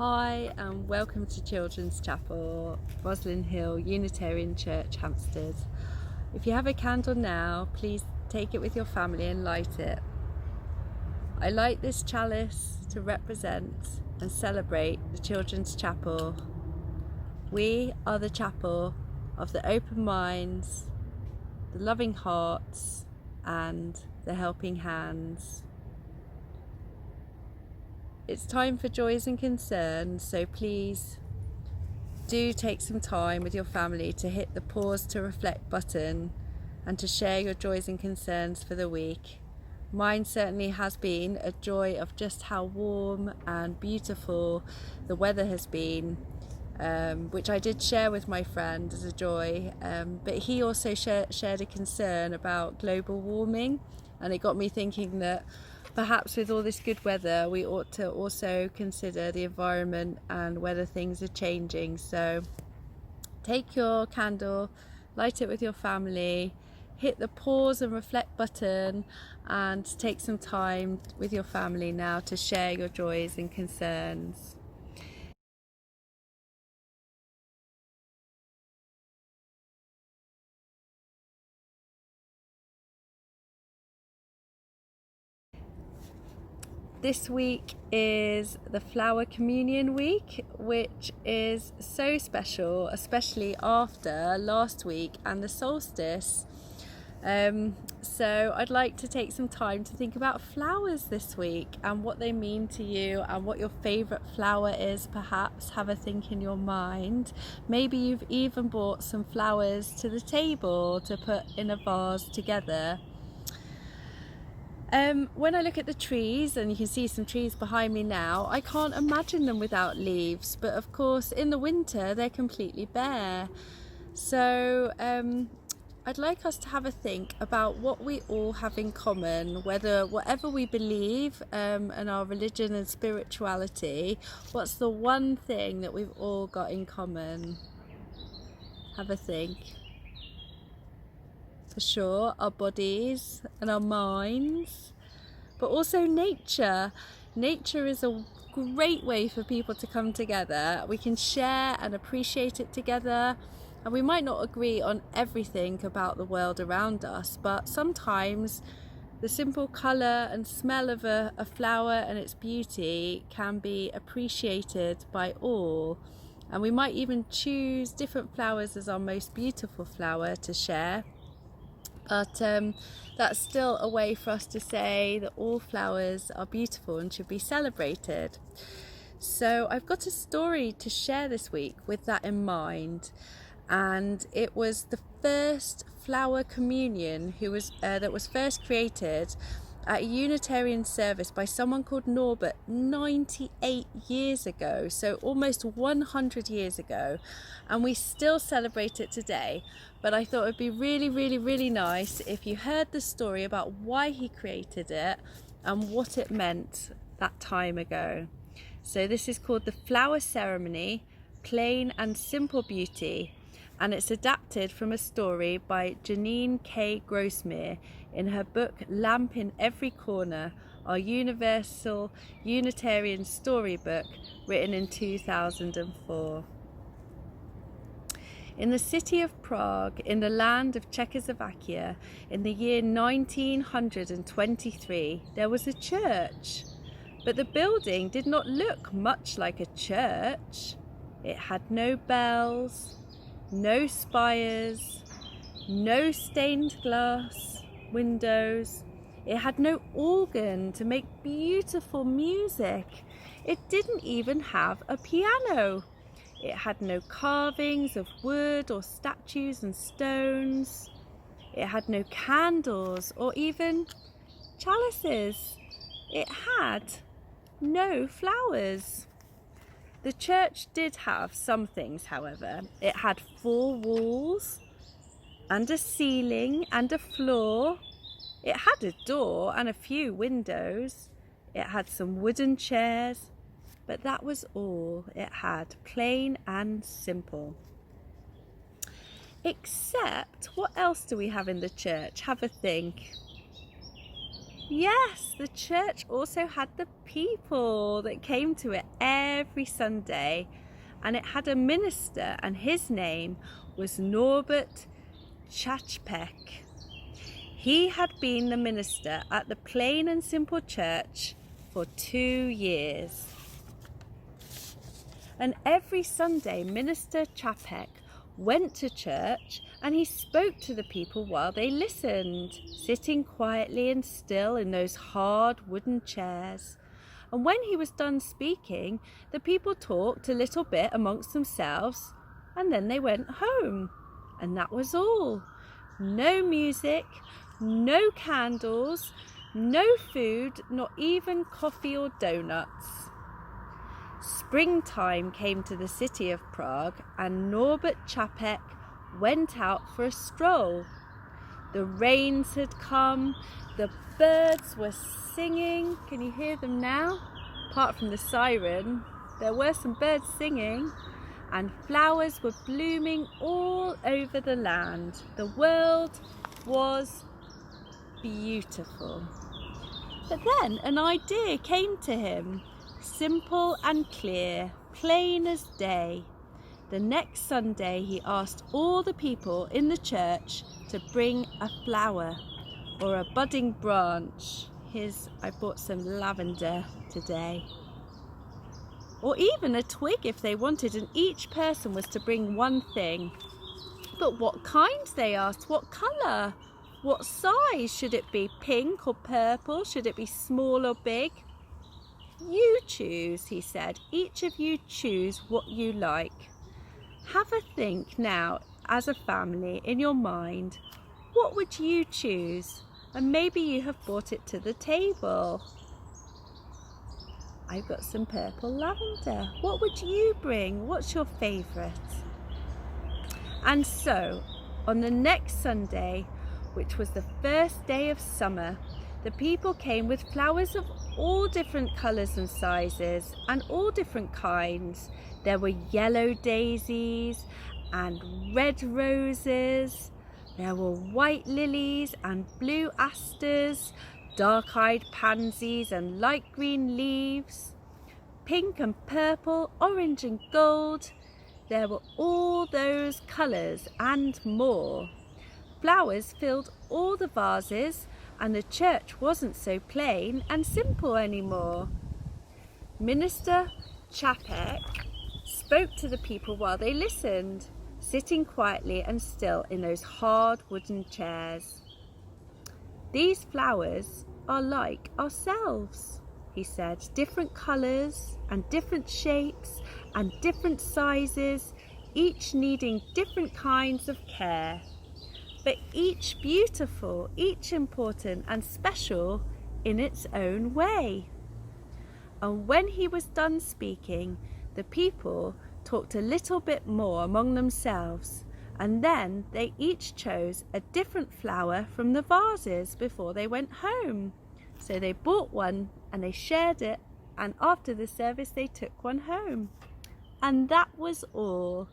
Hi and welcome to Children's Chapel, Rosslyn Hill, Unitarian Church, Hampstead. If you have a candle now, please take it with your family and light it. I light this chalice to represent and celebrate the Children's Chapel. We are the chapel of the open minds, the loving hearts and the helping hands. It's time for joys and concerns, so please do take some time with your family to hit the pause to reflect button and to share your joys and concerns for the week. Mine certainly has been a joy of just how warm and beautiful the weather has been, which I did share with my friend as a joy, but he also shared a concern about global warming, and it got me thinking that perhaps with all this good weather we ought to also consider the environment and whether things are changing. So take your candle, light it with your family, hit the pause and reflect button and take some time with your family now to share your joys and concerns. This week is the Flower Communion week, which is so special, especially after last week and the solstice. So I'd like to take some time to think about flowers this week and what they mean to you and what your favourite flower is. Perhaps have a think in your mind. Maybe you've even brought some flowers to the table to put in a vase together. When I look at the trees, and you can see some trees behind me now, I can't imagine them without leaves, but of course in the winter they're completely bare. So I'd like us to have a think about what we all have in common, whatever we believe and our religion and spirituality, what's the one thing that we've all got in common? Have a think. For sure, our bodies and our minds, but also nature. Nature is a great way for people to come together. We can share and appreciate it together, and we might not agree on everything about the world around us, but sometimes the simple colour and smell of a flower and its beauty can be appreciated by all. And we might even choose different flowers as our most beautiful flower to share. But that's still a way for us to say that all flowers are beautiful and should be celebrated. So I've got a story to share this week with that in mind, and it was the first flower communion that was first created at a Unitarian service by someone called Norbert 98 years ago, so almost 100 years ago, and we still celebrate it today. But I thought it'd be really nice if you heard the story about why he created it and what it meant that time ago. So this is called the Flower Ceremony, Plain and Simple Beauty, and it's adapted from a story by Janine K. Grossmere in her book Lamp in Every Corner, our universal Unitarian storybook, written in 2004. In the city of Prague, in the land of Czechoslovakia, in the year 1923, there was a church. But the building did not look much like a church. It had no bells, no spires, no stained glass windows. It had no organ to make beautiful music. It didn't even have a piano. It had no carvings of wood or statues and stones. It had no candles or even chalices. It had no flowers. The church did have some things, however. It had 4 walls and a ceiling and a floor. It had a door and a few windows. It had some wooden chairs, but that was all it had, plain and simple. Except, what else do we have in the church? Have a think. Yes, the church also had the people that came to it every Sunday, and it had a minister, and his name was Norbert Chachpek. He had been the minister at the Plain and Simple Church for 2 years. And every Sunday, Minister Chapek went to church and he spoke to the people while they listened, sitting quietly and still in those hard wooden chairs. And when he was done speaking, the people talked a little bit amongst themselves and then they went home. And that was all. No music, no candles, no food, not even coffee or donuts. Springtime came to the city of Prague and Norbert Chapek went out for a stroll. The rains had come, the birds were singing. Can you hear them now? Apart from the siren, there were some birds singing, and flowers were blooming all over the land. The world was beautiful. But then an idea came to him. Simple and clear, plain as day. The next Sunday he asked all the people in the church to bring a flower or a budding branch. I bought some lavender today. Or even a twig if they wanted, and each person was to bring one thing. But what kind, they asked? What colour? What size? Should it be pink or purple? Should it be small or big? You choose, he said. Each of you choose what you like. Have a think now as a family in your mind. What would you choose? And maybe you have brought it to the table. I've got some purple lavender. What would you bring? What's your favourite? And so, on the next Sunday, which was the first day of summer, the people came with flowers of all different colours and sizes and all different kinds. There were yellow daisies and red roses. There were white lilies and blue asters, dark-eyed pansies and light green leaves, pink and purple, orange and gold. There were all those colours and more. Flowers filled all the vases, and the church wasn't so plain and simple anymore. Minister Chapek spoke to the people while they listened, sitting quietly and still in those hard wooden chairs. These flowers are like ourselves, he said, different colours and different shapes and different sizes, each needing different kinds of care. But each beautiful, each important and special in its own way. And when he was done speaking, the people talked a little bit more among themselves, and then they each chose a different flower from the vases before they went home. So they bought one and they shared it, and after the service they took one home. And that was all.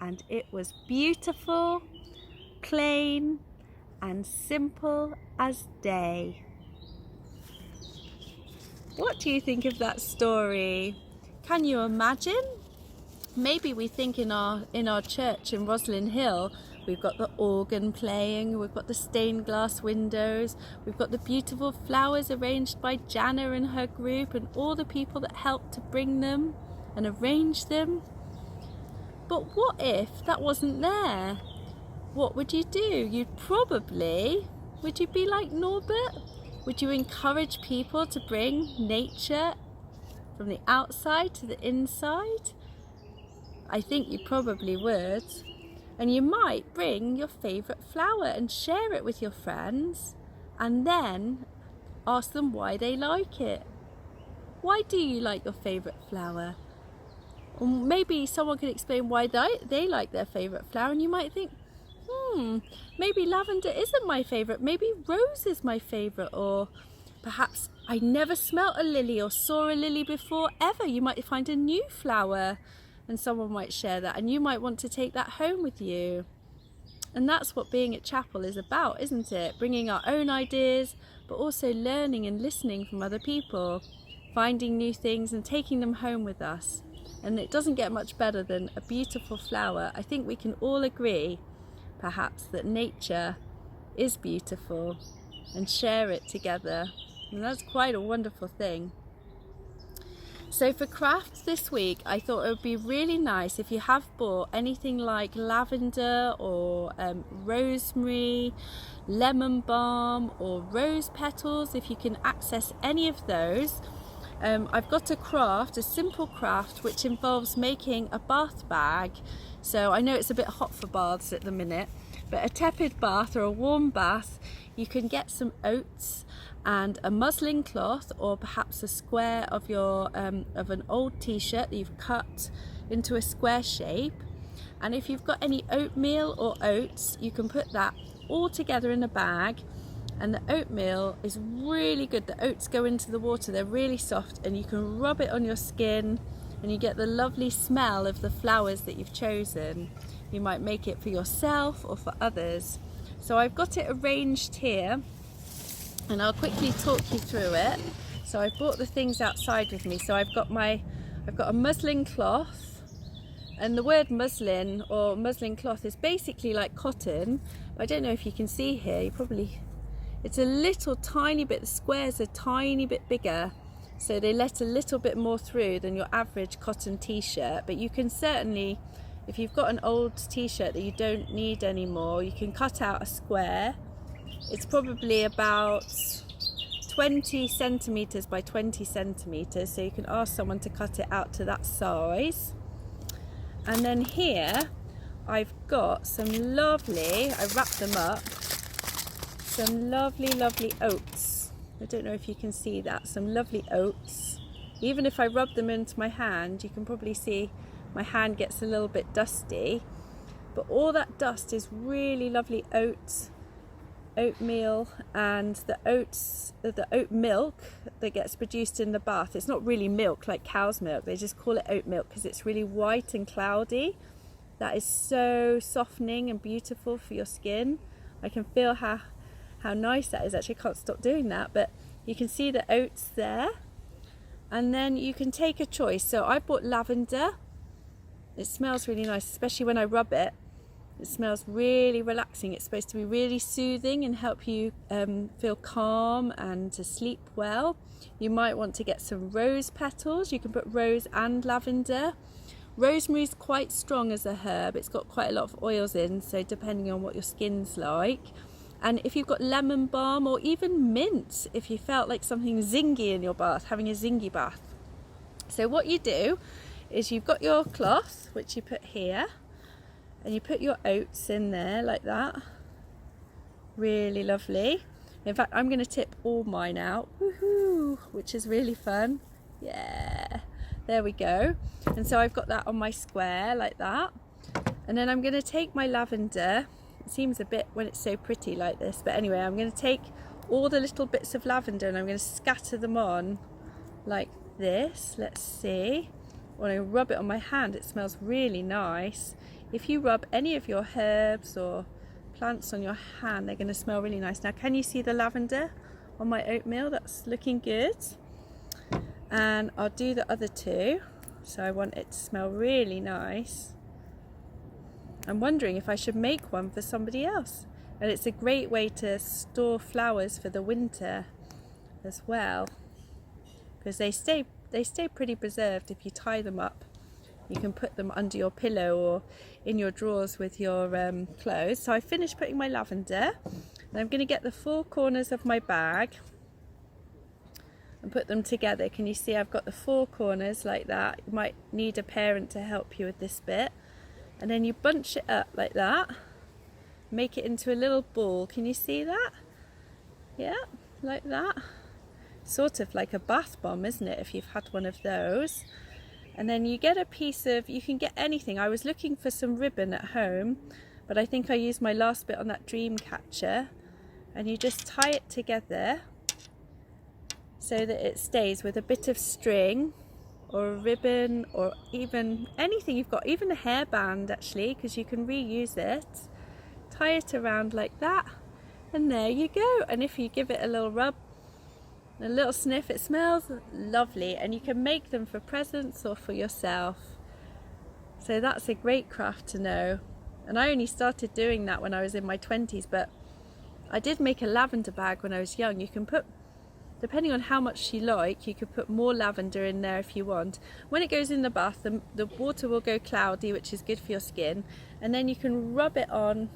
And it was beautiful, plain and simple as day. What do you think of that story? Can you imagine? Maybe we think in our church in Rosslyn Hill, we've got the organ playing, we've got the stained glass windows, we've got the beautiful flowers arranged by Jana and her group and all the people that helped to bring them and arrange them. But what if that wasn't there? What would you do? Would you be like Norbert? Would you encourage people to bring nature from the outside to the inside? I think you probably would. And you might bring your favourite flower and share it with your friends and then ask them why they like it. Why do you like your favourite flower? Or maybe someone can explain why they like their favourite flower, and you might think, maybe lavender isn't my favourite, maybe rose is my favourite, or perhaps I never smelt a lily or saw a lily before ever. You might find a new flower and someone might share that, and you might want to take that home with you. And that's what being at chapel is about, isn't it? Bringing our own ideas, but also learning and listening from other people, finding new things and taking them home with us. And it doesn't get much better than a beautiful flower. I think we can all agree, perhaps, that nature is beautiful and share it together. And that's quite a wonderful thing. So for crafts this week, I thought it would be really nice if you have bought anything like lavender or rosemary, lemon balm or rose petals. If you can access any of those, I've got a simple craft which involves making a bath bag. So I know it's a bit hot for baths at the minute, but a tepid bath or a warm bath, you can get some oats and a muslin cloth, or perhaps a square of your of an old t-shirt that you've cut into a square shape. And if you've got any oatmeal or oats, you can put that all together in a bag. And the oatmeal is really good. The oats go into the water, they're really soft, and you can rub it on your skin and you get the lovely smell of the flowers that you've chosen. You might make it for yourself or for others. So I've got it arranged here, and I'll quickly talk you through it. So I've brought the things outside with me. So I've got a muslin cloth, and the word muslin or muslin cloth is basically like cotton. I don't know if you can see here, it's a little tiny bit, the squares are tiny bit bigger, so they let a little bit more through than your average cotton t-shirt. But you can certainly, if you've got an old t-shirt that you don't need anymore, you can cut out a square. It's probably about 20 centimeters by 20 centimeters, so you can ask someone to cut it out to that size. And then here I've got some lovely, I wrapped them up, some lovely oats. I don't know if you can see that, some lovely oats. Even if I rub them into my hand, you can probably see my hand gets a little bit dusty, but all that dust is really lovely oatmeal, and the oat milk that gets produced in the bath. It's not really milk like cow's milk, they just call it oat milk because it's really white and cloudy. That is so softening and beautiful for your skin. I can feel how nice that is. Actually, I can't stop doing that, but you can see the oats there. And then you can take a choice. So I bought lavender. It smells really nice, especially when I rub it. It smells really relaxing. It's supposed to be really soothing and help you feel calm and to sleep well. You might want to get some rose petals. You can put rose and lavender. Rosemary is quite strong as a herb. It's got quite a lot of oils in, so depending on what your skin's like. And if you've got lemon balm or even mint, if you felt like something zingy in your bath, having a zingy bath. So what you do is you've got your cloth, which you put here, and you put your oats in there like that. Really lovely. In fact, I'm going to tip all mine out, woohoo, which is really fun. Yeah, there we go. And so I've got that on my square like that. And then I'm going to take my lavender. It seems a bit when it's so pretty like this, but anyway, I'm going to take all the little bits of lavender and I'm going to scatter them on like this. Let's see. When I rub it on my hand, it smells really nice. If you rub any of your herbs or plants on your hand, they're going to smell really nice. Now, can you see the lavender on my oatmeal? That's looking good. And I'll do the other two. So I want it to smell really nice. I'm wondering if I should make one for somebody else. And it's a great way to store flowers for the winter as well, because they stay pretty preserved if you tie them up. You can put them under your pillow or in your drawers with your clothes. So I finished putting my lavender, and I'm going to get the four corners of my bag and put them together. Can you see I've got the four corners like that? You might need a parent to help you with this bit. And then you bunch it up like that, make it into a little ball. Can you see that? Yeah, like that. Sort of like a bath bomb, isn't it, if you've had one of those? And then you get a piece of, you can get anything. I was looking for some ribbon at home, but I think I used my last bit on that dream catcher. And you just tie it together so that it stays with a bit of string or a ribbon, or even anything you've got, even a hairband actually, because you can reuse it. tie it around like that, and there you go. And if you give it a little rub, a little sniff, it smells lovely, and you can make them for presents or for yourself. So that's a great craft to know. And I only started doing that when I was in my 20s, but I did make a lavender bag when I was young. You can put, depending on how much you like, you could put more lavender in there if you want. When it goes in the bath, the water will go cloudy, which is good for your skin, and then you can rub it on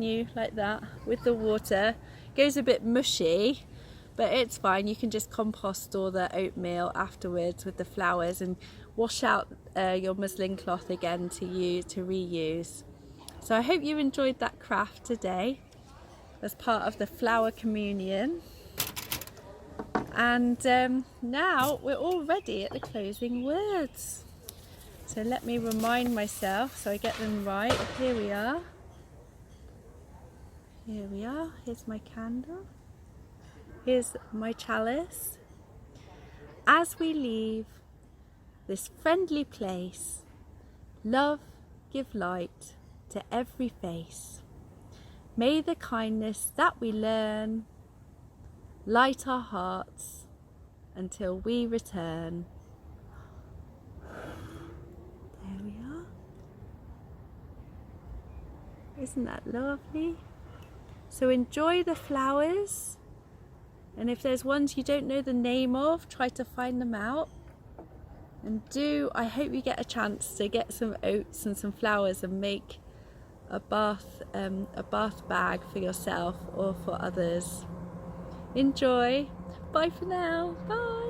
you like that with the water. It goes a bit mushy, but it's fine. You can just compost all the oatmeal afterwards with the flowers and wash out your muslin cloth again to reuse. So I hope you enjoyed that craft today as part of the Flower Communion. And now we're all ready at the closing words. So let me remind myself so I get them right. Here we are. Here we are. Here's my candle. Here's my chalice. As we leave this friendly place, love give light to every face. May the kindness that we learn light our hearts until we return. There we are. Isn't that lovely? So enjoy the flowers, and if there's ones you don't know the name of, try to find them out. And I hope you get a chance to get some oats and some flowers and make a bath bag for yourself or for others. Enjoy. Bye for now. Bye.